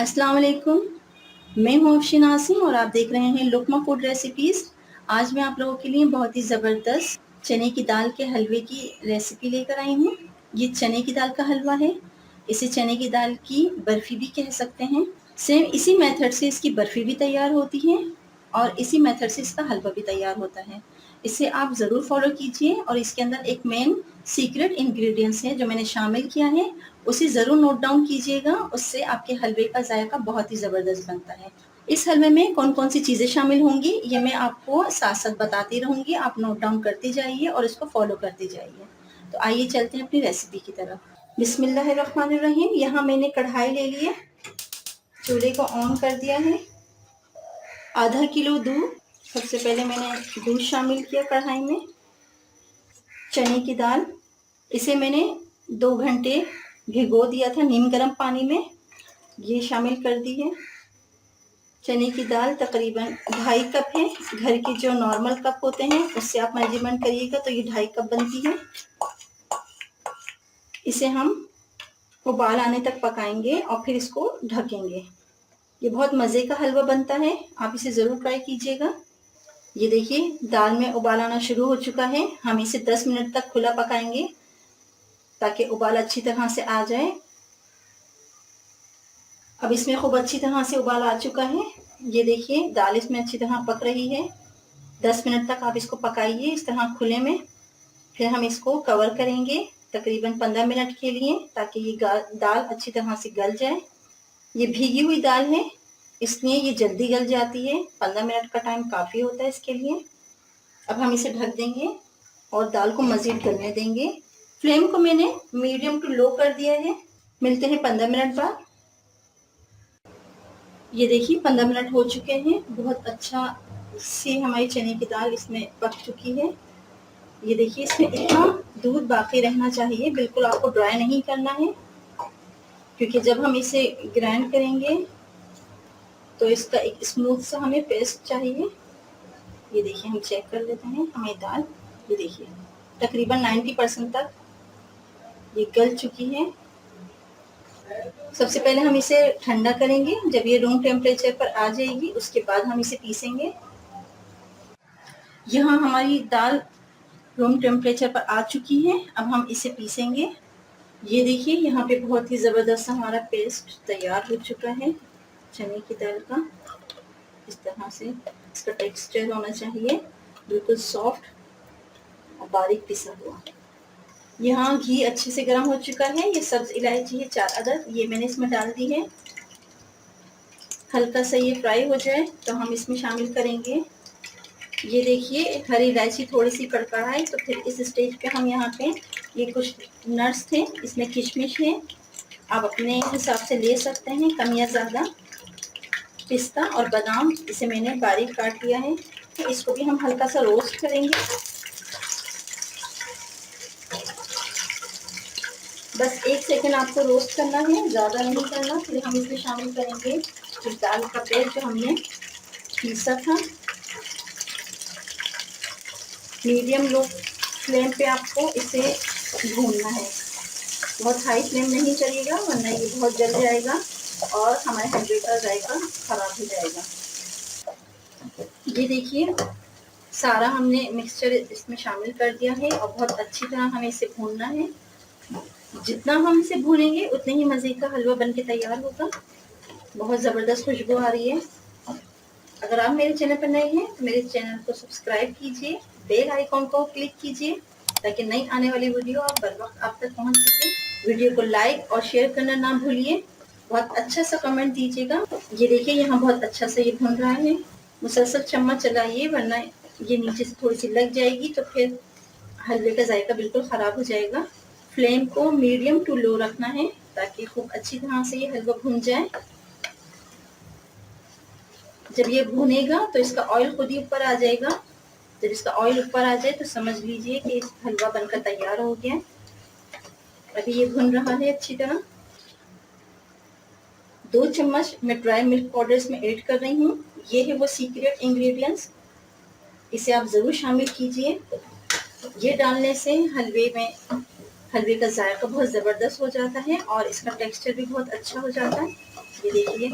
अस्सलाम वालेकुम। मैं हूँ अफशीन आसिम और आप देख रहे हैं लुकमा फूड रेसिपीज़। आज मैं आप लोगों के लिए बहुत ही ज़बरदस्त चने की दाल के हलवे की रेसिपी लेकर आई हूँ। ये चने की दाल का हलवा है। इसे चने की दाल की बर्फ़ी भी कह सकते हैं। सेम इसी मेथड से इसकी बर्फ़ी भी तैयार होती है और इसी मेथड से इसका हलवा भी तैयार होता है। इसे आप ज़रूर फ़ॉलो कीजिए और इसके अंदर एक मेन सीक्रेट इंग्रेडिएंट्स है जो मैंने शामिल किया है, उसे ज़रूर नोट डाउन कीजिएगा, उससे आपके हलवे का ज़ायका बहुत ही ज़बरदस्त बनता है। इस हलवे में कौन-कौन सी चीज़ें शामिल होंगी, ये मैं आपको साथ-साथ बताती रहूँगी, आप नोट डाउन करते जाइए और इसको फ़ॉलो करते जाइए। तो आइए चलते हैं अपनी रेसिपी की तरफ। बिस्मिल्लाहिर्रहमानिर्रहीम। यहाँ मैंने कढ़ाई ले ली है, चूल्हे को ऑन कर दिया है। आधा किलो दूध, सबसे पहले मैंने दूध शामिल किया कढ़ाई में। चने की दाल, इसे मैंने 2 घंटे भिगो दिया था नीम गर्म पानी में, ये शामिल कर दी है। चने की दाल तकरीबन 2.5 कप है। घर के जो नॉर्मल कप होते हैं उससे आप मेजरमेंट करिएगा तो ये 2.5 कप बनती है। इसे हम उबाल आने तक पकाएंगे और फिर इसको ढकेंगे। ये बहुत मज़े का हलवा बनता है, आप इसे ज़रूर ट्राई कीजिएगा। ये देखिए दाल में उबाल आना शुरू हो चुका है। हम इसे 10 मिनट तक खुला पकाएंगे ताकि उबाल अच्छी तरह से आ जाए। अब इसमें खूब अच्छी तरह से उबाल आ चुका है। ये देखिए दाल इसमें अच्छी तरह पक रही है। 10 मिनट तक आप इसको पकाइए इस तरह खुले में। फिर हम इसको कवर करेंगे तकरीबन 15 मिनट के लिए ताकि ये दाल अच्छी तरह से गल जाए। ये भीगी हुई दाल है इसलिए ये जल्दी गल जाती है। 15 मिनट का टाइम काफ़ी होता है इसके लिए। अब हम इसे ढक देंगे और दाल को मज़ीद गलने देंगे। फ्लेम को मैंने मीडियम टू लो कर दिया है। मिलते हैं 15 मिनट बाद। ये देखिए 15 मिनट हो चुके हैं। बहुत अच्छा से हमारी चने की दाल इसमें पक चुकी है। ये देखिए इसमें इतना दूध बाकी रहना चाहिए, बिल्कुल आपको ड्राई नहीं करना है क्योंकि जब हम इसे ग्राइंड करेंगे तो इसका एक स्मूथ सा हमें पेस्ट चाहिए। ये देखिए हम चेक कर लेते हैं हमारी दाल। ये देखिए तकरीबन 90% तक ये गल चुकी है। सबसे पहले हम इसे ठंडा करेंगे। जब ये रूम टेम्परेचर पर आ जाएगी उसके बाद हम इसे पीसेंगे। यहाँ हमारी दाल रूम टेम्परेचर पर आ चुकी है। अब हम इसे पीसेंगे। ये देखिए यहाँ पे बहुत ही ज़बरदस्त हमारा पेस्ट तैयार हो चुका है चने की दाल का। इस तरह से इसका टेक्सचर होना चाहिए, बिल्कुल सॉफ्ट और बारीक पिसा हुआ। यहाँ घी अच्छे से गर्म हो चुका है। ये सब्ज इलायची है 4 अदद, ये मैंने इसमें डाल दी है। हल्का सा ये फ्राई हो जाए तो हम इसमें शामिल करेंगे, ये देखिए हरी इलायची थोड़ी सी कड़कड़ाई। तो फिर इस स्टेज पे हम यहाँ पे ये कुछ नट्स थे, इसमें किशमिश है, आप अपने हिसाब से ले सकते हैं कम या ज़्यादा। पिस्ता और बादाम इसे मैंने बारीक काट लिया है। तो इसको भी हम हल्का सा रोस्ट करेंगे, बस 1 सेकंड आपको रोस्ट करना है, ज़्यादा नहीं करना। फिर हम इसमें शामिल करेंगे जो दाल का पेस्ट जो हमने पीसा था। मीडियम लो फ्लेम पे आपको इसे भूनना है, बहुत हाई फ्लेम नहीं करिएगा वरना ये बहुत जल जाएगा और हमारे हलवे का जायका खराब हो जाएगा। ये देखिए सारा हमने मिक्सचर इसमें शामिल कर दिया है और बहुत अच्छी तरह हमें इसे भूनना है। जितना हम इसे भूनेंगे उतने ही मज़े का हलवा बन के तैयार होगा। बहुत ज़बरदस्त खुशबू आ रही है। अगर आप मेरे चैनल पर नए हैं तो मेरे चैनल को सब्सक्राइब कीजिए, बेल आइकॉन को क्लिक कीजिए ताकि नई आने वाली वीडियो बर वक्त आप तक पहुंच सके। वीडियो को लाइक और शेयर करना ना भूलिए। बहुत अच्छा सा कमेंट दीजिएगा। ये देखिए यहाँ बहुत अच्छा से ये भून रहा है। मुसलसल चम्मच चलाइए वरना ये नीचे से थोड़ी सी लग जाएगी तो फिर हलवे का जायका बिल्कुल ख़राब हो जाएगा। फ्लेम को मीडियम टू लो रखना है ताकि खूब अच्छी तरह से ये हलवा भून जाए। जब ये भुनेगा तो इसका ऑयल खुद ही ऊपर आ जाएगा। जब इसका ऑयल ऊपर आ जाए तो समझ लीजिए कि हलवा बनकर तैयार हो गया। अभी ये भुन रहा है अच्छी तरह। 2 चम्मच मैं ड्राई मिल्क पाउडर इसमें ऐड कर रही हूँ। ये है वो सीक्रेट इंग्रेडिएंट्स, इसे आप ज़रूर शामिल कीजिए। ये डालने से हलवे का जायका बहुत ज़बरदस्त हो जाता है और इसका टेक्सचर भी बहुत अच्छा हो जाता है। ये देखिए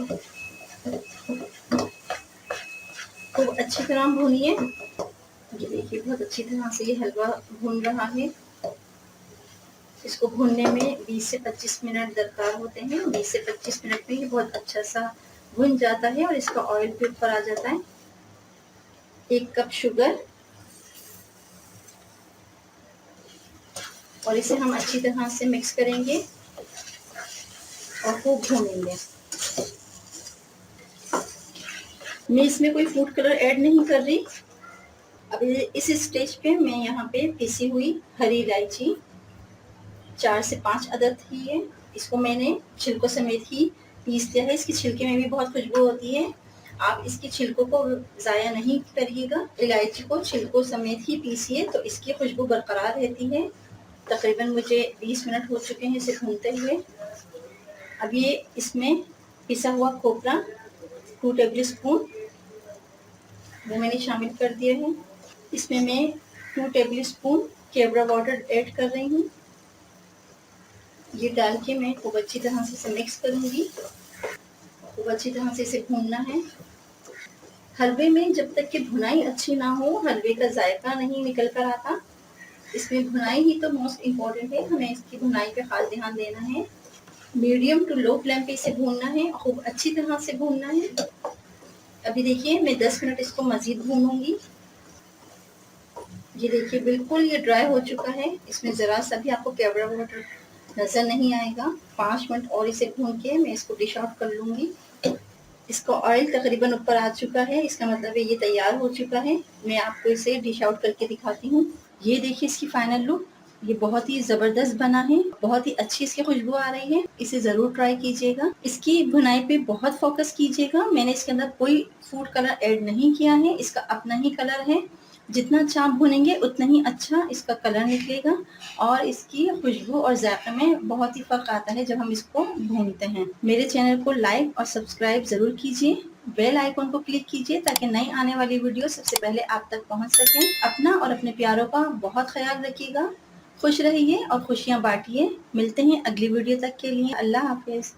खूब अच्छी तरह भूनिए। ये देखिए बहुत अच्छी तरह से ये हलवा भून रहा है। इसको भूनने में 20 से 25 मिनट दरकार होते हैं। 20 से 25 मिनट में ये बहुत अच्छा सा भुन जाता है और इसका ऑयल भी ऊपर आ जाता है। 1 कप शुगर और इसे हम अच्छी तरह से मिक्स करेंगे और खूब भूनेंगे। मैं इसमें कोई फूड कलर ऐड नहीं कर रही। अब इस स्टेज पे मैं यहाँ पे पिसी हुई हरी इलायची 4 से 5 अदद ही है, इसको मैंने छिलकों समेत ही पीस दिया है। इसकी छिलके में भी बहुत खुशबू होती है। आप इसके छिलकों को ज़ाया नहीं करिएगा, इलायची को छिलकों समेत ही पीसिए तो इसकी खुशबू बरकरार रहती है। तकरीबन मुझे 20 मिनट हो चुके हैं इसे भूनते हुए। अब ये इसमें पिसा हुआ खोपरा 2 टेबल स्पून वो मैंने शामिल कर दिया है। इसमें मैं 2 टेबल स्पून केवड़ा वाटर ऐड कर रही हूँ। ये डाल के मैं खूब अच्छी तरह से इसे मिक्स करूँगी। खूब अच्छी तरह से इसे भूनना है। हलवे में जब तक कि भुनाई अच्छी ना हो, हलवे का जायका नहीं निकल कर आता। इसमें भुनाई ही तो मोस्ट इम्पोर्टेंट है, हमें इसकी भुनाई पे खास ध्यान देना है। मीडियम टू लो फ्लेम पे इसे भूनना है, खूब अच्छी तरह से भूनना है। अभी देखिए मैं 10 मिनट इसको मज़ीद भूनूंगी। ये देखिए बिल्कुल ये ड्राई हो चुका है, इसमें ज़रा सा भी आपको केवड़ा वाटर नज़र नहीं आएगा। 5 मिनट और इसे भून के मैं इसको डिश आउट कर लूँगी। इसका ऑयल तकरीबन ऊपर आ चुका है, इसका मतलब है ये तैयार हो चुका है। मैं आपको इसे डिश आउट करके दिखाती हूँ। ये देखिए इसकी फाइनल लुक, ये बहुत ही ज़बरदस्त बना है, बहुत ही अच्छी इसकी खुशबू आ रही है। इसे ज़रूर ट्राई कीजिएगा। इसकी भुनाई पे बहुत फोकस कीजिएगा। मैंने इसके अंदर कोई फूड कलर ऐड नहीं किया है, इसका अपना ही कलर है। जितना अच्छा आप भुनेंगे उतना ही अच्छा इसका कलर निकलेगा और इसकी खुशबू और जायके में बहुत ही फ़र्क आता है जब हम इसको भूनते हैं। मेरे चैनल को लाइक और सब्सक्राइब ज़रूर कीजिए। बेल आइकन को क्लिक कीजिए ताकि नई आने वाली वीडियो सबसे पहले आप तक पहुंच सके। अपना और अपने प्यारों का बहुत ख्याल रखिएगा। खुश रहिए और खुशियाँ बांटिए। मिलते हैं अगली वीडियो तक के लिए। अल्लाह हाफिज़।